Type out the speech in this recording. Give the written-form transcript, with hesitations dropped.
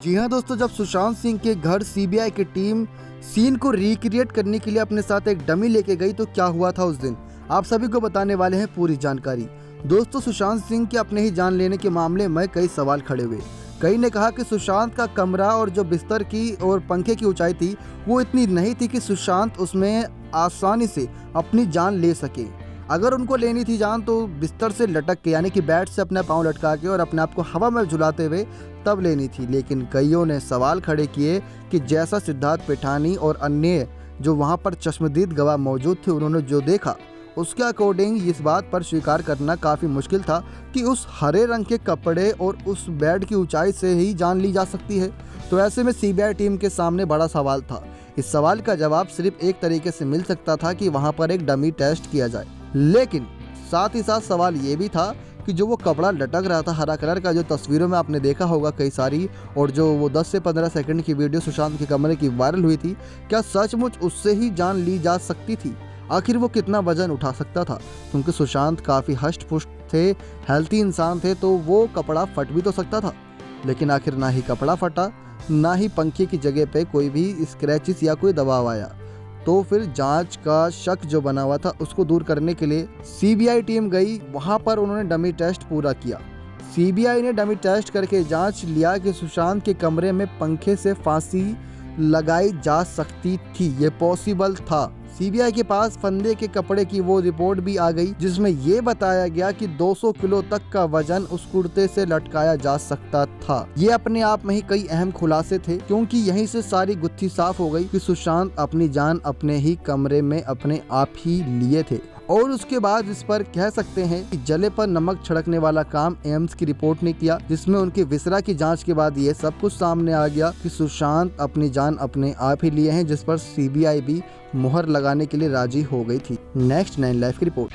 जी हाँ दोस्तों, जब सुशांत सिंह के घर सीबीआई की टीम सीन को रिक्रिएट करने के लिए अपने साथ एक डमी लेके गई तो क्या हुआ था उस दिन, आप सभी को बताने वाले हैं पूरी जानकारी। दोस्तों, सुशांत सिंह के अपने ही जान लेने के मामले में कई सवाल खड़े हुए। कई ने कहा कि सुशांत का कमरा और जो बिस्तर की और पंखे की ऊंचाई थी वो इतनी नहीं थी कि सुशांत उसमें आसानी से अपनी जान ले सके। अगर उनको लेनी थी जान तो बिस्तर से लटक के, यानी कि बेड से अपना पाँव लटका के और अपने आप को हवा में झुलाते हुए तब लेनी थी। लेकिन कईयों ने सवाल खड़े किए कि जैसा सिद्धार्थ पिठानी और अन्य जो वहां पर चश्मदीद गवाह मौजूद थे उन्होंने जो देखा, उसके अकॉर्डिंग इस बात पर स्वीकार करना काफ़ी मुश्किल था कि उस हरे रंग के कपड़े और उस बेड की ऊंचाई से ही जान ली जा सकती है। तो ऐसे में सीबीआई टीम के सामने बड़ा सवाल था। इस सवाल का जवाब सिर्फ एक तरीके से मिल सकता था कि वहाँ पर एक डमी टेस्ट किया जाए। लेकिन साथ ही साथ सवाल ये भी था कि जो वो कपड़ा लटक रहा था हरा कलर का, जो तस्वीरों में आपने देखा होगा कई सारी, और जो वो 10 से 15 सेकंड की वीडियो सुशांत के कमरे की वायरल हुई थी, क्या सचमुच उससे ही जान ली जा सकती थी? आखिर वो कितना वजन उठा सकता था? क्योंकि सुशांत काफ़ी हष्ट पुष्ट थे, हेल्थी इंसान थे, तो वो कपड़ा फट भी तो सकता था। लेकिन आखिर ना ही कपड़ा फटा, ना ही पंखे की जगह पे कोई भी स्क्रैचेस या कोई दबाव आया। तो फिर जांच का शक जो बना हुआ था उसको दूर करने के लिए सीबीआई टीम गई, वहां पर उन्होंने डमी टेस्ट पूरा किया। सीबीआई ने डमी टेस्ट करके जांच लिया कि सुशांत के कमरे में पंखे से फांसी लगाई जा सकती थी, ये पॉसिबल था। सीबीआई के पास फंदे के कपड़े की वो रिपोर्ट भी आ गई जिसमें ये बताया गया कि 200 किलो तक का वजन उस कुर्ते से लटकाया जा सकता था। ये अपने आप में ही कई अहम खुलासे थे, क्योंकि यहीं से सारी गुत्थी साफ हो गई कि सुशांत अपनी जान अपने ही कमरे में अपने आप ही लिए थे। और उसके बाद इस पर कह सकते हैं कि जले पर नमक छिड़कने वाला काम एम्स की रिपोर्ट ने किया, जिसमें उनके विसरा की जांच के बाद ये सब कुछ सामने आ गया कि सुशांत अपनी जान अपने आप ही लिए हैं, जिस पर सीबीआई भी मुहर लगाने के लिए राजी हो गई थी। नेक्स्ट 9 लाइफ की रिपोर्ट।